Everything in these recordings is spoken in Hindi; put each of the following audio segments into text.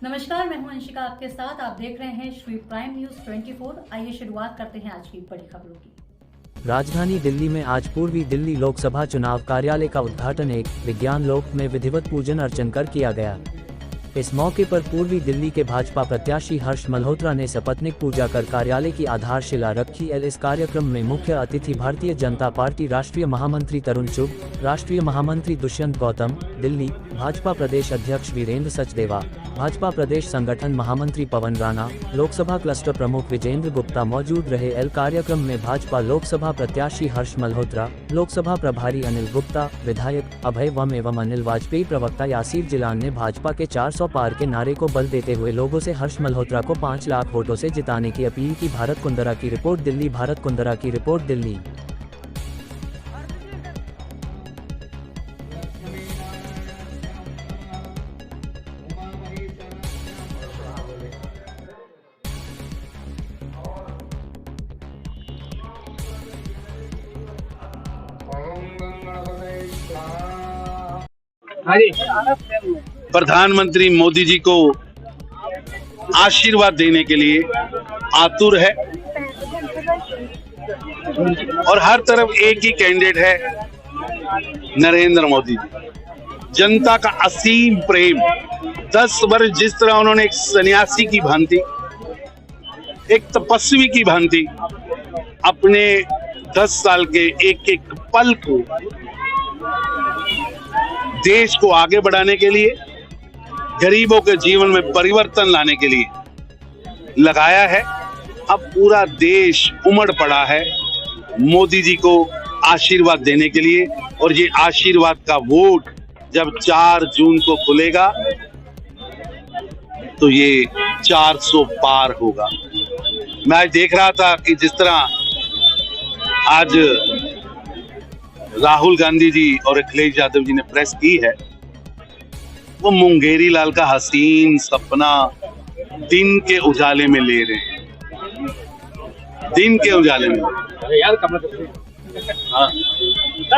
नमस्कार, मैं हूं अंशिका आपके साथ। आप देख रहे हैं श्री प्राइम न्यूज 24। आइए शुरुआत करते हैं आज की बड़ी खबरों की। राजधानी दिल्ली में आज पूर्वी दिल्ली लोकसभा चुनाव कार्यालय का उद्घाटन एक विज्ञान लोक में विधिवत पूजन अर्चन कर किया गया। इस मौके पर पूर्वी दिल्ली के भाजपा प्रत्याशी हर्ष मल्होत्रा ने सपत्नीक पूजा कर कार्यालय की आधारशिला रखी। इस कार्यक्रम में मुख्य अतिथि भारतीय जनता पार्टी राष्ट्रीय महामंत्री तरुण चुग, राष्ट्रीय महामंत्री दुष्यंत गौतम, दिल्ली भाजपा प्रदेश अध्यक्ष वीरेंद्र सचदेवा, भाजपा प्रदेश संगठन महामंत्री पवन राणा, लोकसभा क्लस्टर प्रमुख विजेंद्र गुप्ता मौजूद रहे। कार्यक्रम में भाजपा लोकसभा प्रत्याशी हर्ष मल्होत्रा, लोकसभा प्रभारी अनिल गुप्ता, विधायक अभय वम एवं अनिल वाजपेयी प्रवक्ता यासीर जिलान ने भाजपा के 400 पार के नारे को बल देते हुए लोगों से हर्ष मल्होत्रा को 5 लाख वोटों से जिताने की अपील की। भारत कुंदरा की रिपोर्ट दिल्ली। भारत कुंदरा की रिपोर्ट दिल्ली। प्रधानमंत्री मोदी जी को आशीर्वाद देने के लिए आतुर है और हर तरफ एक ही कैंडिडेट है, नरेंद्र मोदी जी। जनता का असीम प्रेम। 10 वर्ष जिस तरह उन्होंने एक सन्यासी की भांति, एक तपस्वी की भांति अपने 10 साल के एक एक पल को देश को आगे बढ़ाने के लिए, गरीबों के जीवन में परिवर्तन लाने के लिए लगाया है। अब पूरा देश उमड़ पड़ा है मोदी जी को आशीर्वाद देने के लिए, और ये आशीर्वाद का वोट जब 4 जून को खुलेगा तो ये 400 पार होगा। मैं आज देख रहा था कि जिस तरह आज राहुल गांधी जी और अखिलेश यादव जी ने प्रेस की है, वो मुंगेरी लाल का हसीन सपना दिन के उजाले में ले रहे हैं। दिन के उजाले में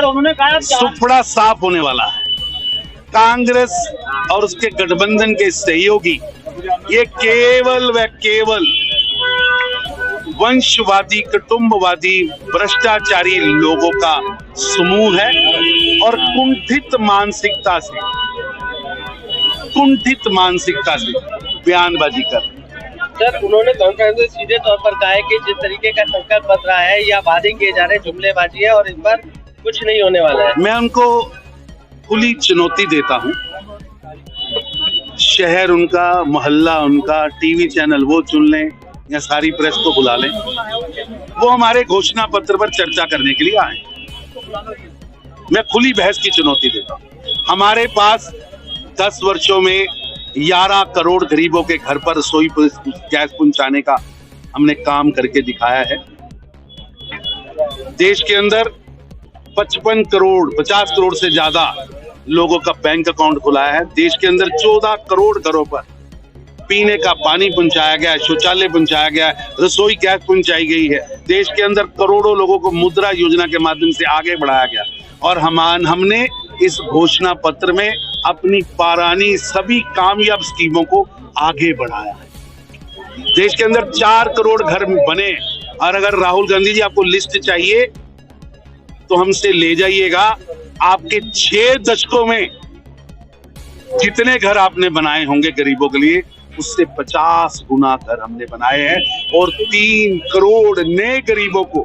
उन्होंने कहा सुपड़ा साफ होने वाला है। कांग्रेस और उसके गठबंधन के सहयोगी ये केवल व केवल वंशवादी, कुटुंबवादी, भ्रष्टाचारी लोगों का समूह है और कुंठित मानसिकता से बयानबाजी कर। सर, उन्होंने कांग्रेस से सीधे तौर पर कहा है कि जिस तरीके का संकल्प बन रहा है या वादे किए जा रहे हैं जुमलेबाजी है और इस बार कुछ नहीं होने वाला है। मैं उनको खुली चुनौती देता हूं। शहर उनका, मोहल्ला उनका, टीवी चैनल वो चुन लें या सारी प्रेस को बुला लें, वो हमारे घोषणा पत्र पर चर्चा करने के लिए आए। मैं खुली बहस की चुनौती देता हूं। हमारे पास 10 वर्षों में 11 करोड़ गरीबों के घर पर रसोई गैस पहुंचाने का हमने काम करके दिखाया है। देश के अंदर 55 करोड़ 50 करोड़ से ज्यादा लोगों का बैंक अकाउंट खुलाया है। देश के अंदर 14 करोड़ घरों पर पीने का पानी पहुंचाया गया है, शौचालय पहुंचाया गया है, रसोई गैस पहुंचाई गई है। देश के अंदर करोड़ों लोगों को मुद्रा योजना के माध्यम से आगे बढ़ाया गया और हमने इस घोषणा पत्र में अपनी पुरानी सभी कामयाब स्कीमों को आगे बढ़ाया है। देश के अंदर 4 करोड़ घर बने, और अगर राहुल गांधी जी आपको लिस्ट चाहिए तो हमसे ले जाइएगा। आपके 6 दशकों में जितने घर आपने बनाए होंगे गरीबों के लिए, उससे 50 गुना घर हमने बनाए हैं और 3 करोड़ नए गरीबों को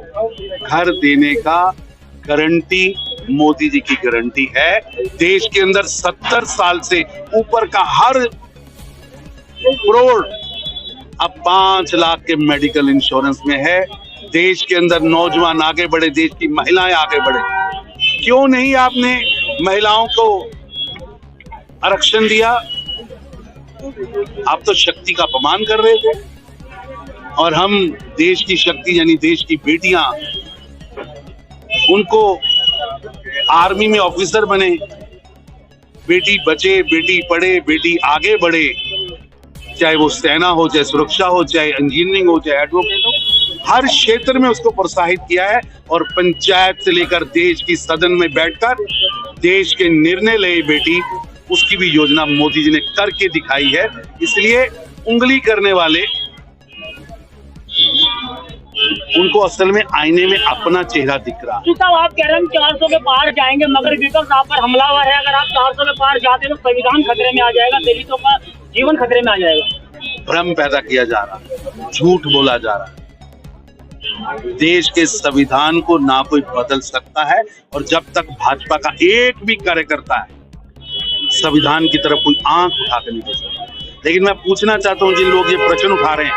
घर देने का गारंटी मोदी जी की गारंटी है। देश के अंदर 70 साल से ऊपर का हर करोड़ अब 5 लाख के मेडिकल इंश्योरेंस में है। देश के अंदर नौजवान आगे बढ़े, देश की महिलाएं आगे बढ़े। क्यों नहीं आपने महिलाओं को आरक्षण दिया? आप तो शक्ति का अपमान कर रहे थे। और हम देश की शक्ति यानी देश की बेटियां, उनको आर्मी में ऑफिसर बने। बेटी बचे, बेटी पढ़े, बेटी आगे बढ़े, चाहे वो सेना हो, चाहे सुरक्षा हो, चाहे इंजीनियरिंग हो, चाहे एडवोकेट हो, हर क्षेत्र में उसको प्रोत्साहित किया है। और पंचायत से लेकर देश की सदन में बैठकर देश के निर्णय ले बेटी, उसकी भी योजना मोदी जी ने करके दिखाई है। इसलिए उंगली करने वाले उनको असल में आईने में अपना चेहरा दिख रहा है। साहब आप कह रहे हैं 400 के पार जाएंगे, मगर विपक्ष आप पर हमलावर है। अगर आप 400 के पार जाते हैं तो संविधान खतरे में आ जाएगा, दलितों का जीवन खतरे में आ जाएगा। भ्रम पैदा किया जा रहा है, झूठ बोला जा रहा है। देश के संविधान को ना कोई बदल सकता है, और जब तक भाजपा का एक भी कार्यकर्ता है संविधान की तरफ कोई आंख उठा कर नहीं दे सकता। लेकिन मैं पूछना चाहता हूं, जिन लोग ये प्रश्न उठा रहे हैं,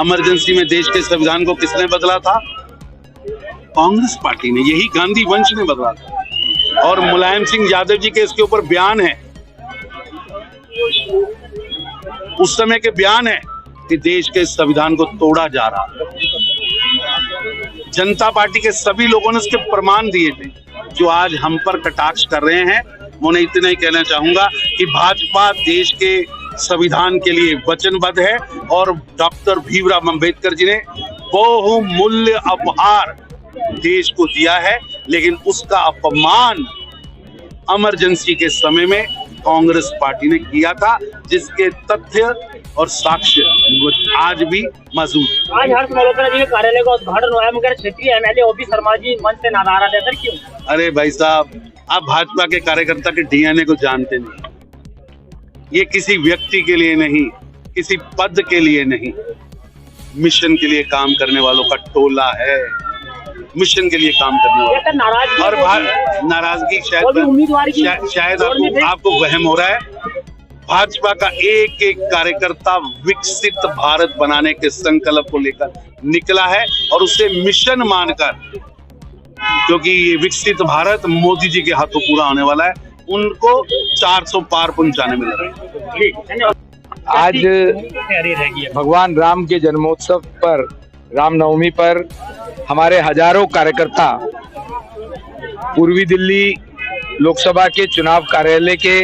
इमरजेंसी में देश के संविधान को किसने बदला था? कांग्रेस पार्टी ने, यही गांधी वंश ने बदला था। और मुलायम सिंह यादव जी के इसके ऊपर बयान है, उस समय के बयान है कि देश के संविधान को तोड़ा जा रहा है। जनता पार्टी के सभी लोगों ने इसके प्रमाण दिए थे। जो आज हम पर कटाक्ष कर रहे हैं, मैं उन्हें इतना ही कहना चाहूंगा कि भाजपा देश के संविधान के लिए वचनबद्ध है, और डॉक्टर भीमराव अंबेडकर जी ने बहुमूल्य उपहार देश को दिया है, लेकिन उसका अपमान इमरजेंसी के समय में कांग्रेस पार्टी ने किया था, जिसके तथ्य और साक्ष्य आज भी मौजूद। आज हर्ष मल्होत्रा जी के कार्यालय का उद्घाटन हुआ है, मगर क्षेत्रीय एमएलए ओपी शर्मा जी मंच से नाराज है, सर क्यों? अरे भाई साहब, आप भाजपा के कार्यकर्ता के डीएनए को जानते नहीं। ये किसी व्यक्ति के लिए नहीं, किसी पद के लिए नहीं, मिशन के लिए काम करने वालों का टोला है। मिशन के लिए काम करने वाला, और नाराजगी शायद आपको वहम हो रहा है। भाजपा का एक एक कार्यकर्ता विकसित भारत बनाने के संकल्प को लेकर निकला है, और उसे मिशन मानकर, क्योंकि ये विकसित भारत मोदी जी के हाथों पूरा होने वाला है, उनको 400 पार पहुंचाने में लगा। आज भगवान राम के जन्मोत्सव पर, रामनवमी पर हमारे हजारों कार्यकर्ता पूर्वी दिल्ली लोकसभा के चुनाव कार्यालय के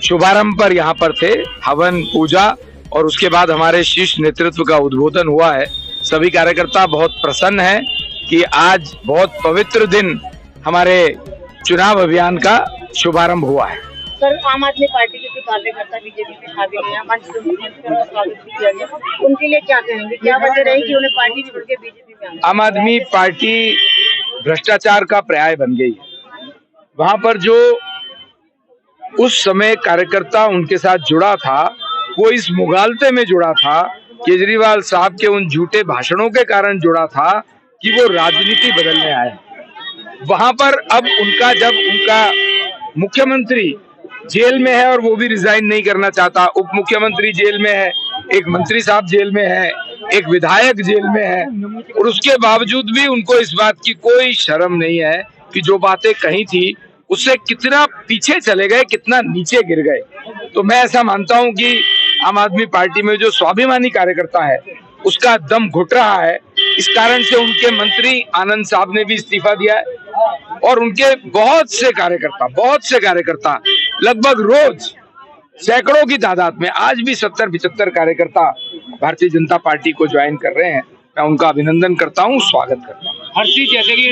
शुभारंभ पर यहाँ पर थे। हवन पूजा और उसके बाद हमारे शीर्ष नेतृत्व का उद्बोधन हुआ है। सभी कार्यकर्ता बहुत प्रसन्न हैं कि आज बहुत पवित्र दिन हमारे चुनाव अभियान का शुभारंभ हुआ है। सर, आम आदमी पार्टी के जो कार्यकर्ता बीजेपी में शामिल हैं, मंच पर स्वागत किया गया, उनके लिए क्या कहेंगे? क्या वजह रही कि उन्हें पार्टी छोड़ के बीजेपी में आना? आम आदमी पार्टी भ्रष्टाचार का पर्याय बन गई है। वहां पर जो उस समय कार्यकर्ता उनके साथ जुड़ा था, वो इस मुगालते में जुड़ा था, केजरीवाल साहब के उन झूठे भाषणों के कारण जुड़ा था कि वो राजनीति बदलने आए। वहां पर अब जब उनका मुख्यमंत्री जेल में है और वो भी रिजाइन नहीं करना चाहता, उप मुख्यमंत्री जेल में है, एक मंत्री साहब जेल में है, एक विधायक जेल में है, और उसके बावजूद भी उनको इस बात की कोई शर्म नहीं है कि जो बातें कही थी उससे कितना पीछे चले गए, कितना नीचे गिर गए। तो मैं ऐसा मानता हूं कि आम आदमी पार्टी में जो स्वाभिमानी कार्यकर्ता है उसका दम घुट रहा है। इस कारण से उनके मंत्री आनंद साहब ने भी इस्तीफा दिया है, और उनके बहुत से कार्यकर्ता लगभग रोज सैकड़ों की तादाद में आज भी 70-75 कार्यकर्ता भारतीय जनता पार्टी को ज्वाइन कर रहे हैं। मैं उनका अभिनंदन करता हूं, स्वागत करता हूं। हर्षी, जैसे कि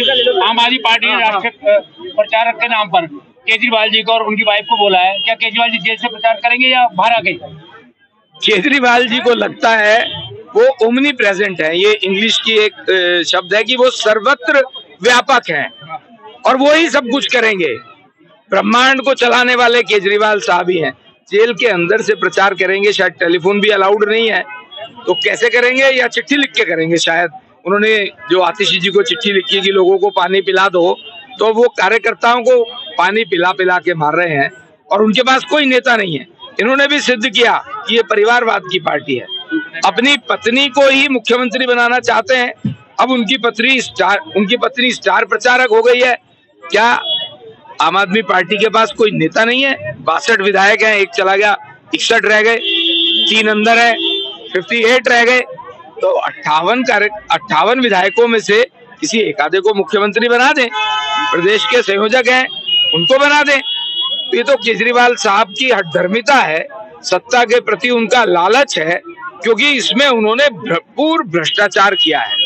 आम आदमी पार्टी ने राष्ट्रीय प्रचारक के नाम पर केजरीवाल जी को और उनकी वाइफ को बोला है, क्या केजरीवाल जी जेल से प्रचार करेंगे या बाहर आके? केजरीवाल जी को लगता है वो ओमनी प्रेजेंट है। ये इंग्लिश की एक शब्द है कि वो सर्वत्र व्यापक हैं और वो ही सब कुछ करेंगे। ब्रह्मांड को चलाने वाले केजरीवाल साहब ही हैं। जेल के अंदर से प्रचार करेंगे, शायद टेलीफोन भी अलाउड नहीं है, तो कैसे करेंगे? या चिट्ठी लिख के करेंगे। शायद उन्होंने जो आतिशी जी को चिट्ठी लिखी कि लोगों को पानी पिला दो, तो वो कार्यकर्ताओं को पानी पिला पिला के मार रहे हैं, और उनके पास कोई नेता नहीं है। इन्होंने भी सिद्ध किया कि ये परिवारवाद की पार्टी है। अपनी पत्नी को ही मुख्यमंत्री बनाना चाहते हैं। अब उनकी पत्नी स्टार प्रचारक हो गई है। क्या आम आदमी पार्टी के पास कोई नेता नहीं है? 62 विधायक हैं, एक चला गया, 61 रह गए, 3 अंदर है, 58 रह गए। तो 58 विधायकों में से किसी एक आधे को मुख्यमंत्री बना दें। प्रदेश के संयोजक हैं, उनको बना दें। तो ये तो केजरीवाल साहब की हठधर्मिता है, सत्ता के प्रति उनका लालच है, क्योंकि इसमें उन्होंने भरपूर भ्रष्टाचार किया है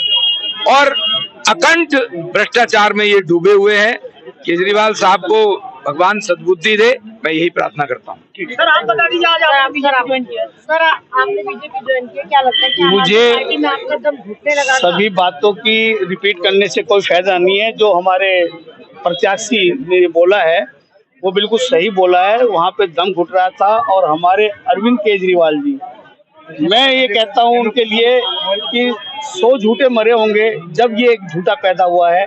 और अकंठ भ्रष्टाचार में ये डूबे हुए हैं। केजरीवाल साहब को भगवान सद्बुद्धि दे, मैं यही प्रार्थना करता हूँ। सर आप बता दीजिए, आज आपने बीजेपी ज्वाइन किया। सर आपने बीजेपी ज्वाइन किया, क्या लगता है कि मुझे पार्टी में आपका दम घुटने लगा था? सभी बातों की रिपीट करने से कोई फायदा नहीं है। जो हमारे प्रत्याशी ने बोला है वो बिल्कुल सही बोला है, वहाँ पे दम घुट रहा था। और हमारे अरविंद केजरीवाल जी, मैं ये कहता हूँ उनके लिए कि 100 झूठे मरे होंगे जब ये एक झूठा पैदा हुआ है।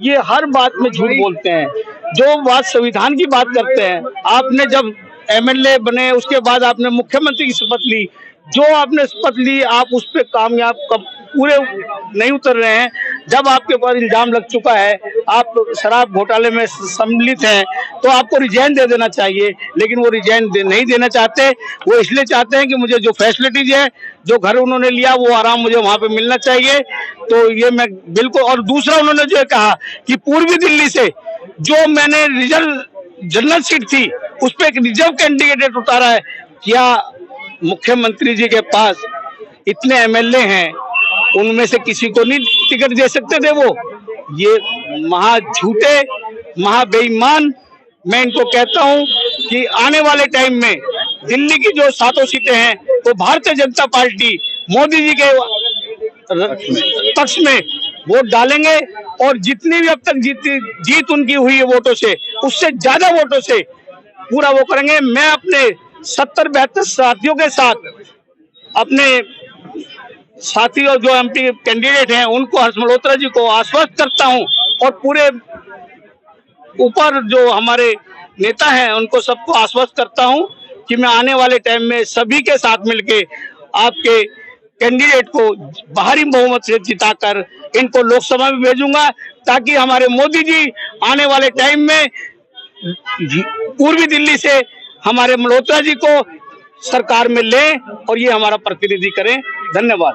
ये हर बात में झूठ बोलते हैं। जो बात संविधान की बात करते हैं, आपने जब एमएलए बने उसके बाद आपने मुख्यमंत्री की शपथ ली, जो आपने शपथ ली आप उस पर कामयाब कब पूरे नहीं उतर रहे हैं। जब आपके ऊपर इल्जाम लग चुका है, आप शराब घोटाले में सम्मिलित हैं, तो आपको रिजाइन दे देना चाहिए, लेकिन वो रिजाइन नहीं देना चाहते। वो इसलिए चाहते हैं कि मुझे जो फैसिलिटीज है, जो घर उन्होंने लिया वो आराम मुझे वहां पे मिलना चाहिए। तो ये मैं बिल्कुल। और दूसरा उन्होंने जो कहा कि पूर्वी दिल्ली से जो मैंने रिजर्व जनरल सीट थी उस पर एक रिजर्व कैंडिडेट उतारा है। क्या मुख्यमंत्री जी के पास इतने एमएलए हैं, उनमें से किसी को नहीं टिकट दे सकते थे वो? ये महा झूठे, महा बेईमान। मैं इनको कहता हूं कि आने वाले टाइम में दिल्ली की जो 7 सीटें हैं वो भारतीय जनता पार्टी मोदी जी के पक्ष में वोट डालेंगे। और जितनी भी अब तक जीत उनकी हुई है वोटों से, उससे ज्यादा वोटों से पूरा वो करेंगे। मैं अपने 70-72 साथियों के साथ, अपने साथी और जो एमपी कैंडिडेट हैं उनको, हर्ष मल्होत्रा जी को आश्वस्त करता हूं, और पूरे ऊपर जो हमारे नेता हैं उनको सबको आश्वस्त करता हूं कि मैं आने वाले टाइम में सभी के साथ मिलके आपके कैंडिडेट को भारी बहुमत से जिताकर इनको लोकसभा में भेजूंगा, ताकि हमारे मोदी जी आने वाले टाइम में पूर्वी दिल्ली से हमारे मल्होत्रा जी को सरकार में लें और ये हमारा प्रतिनिधि करें। धन्यवाद।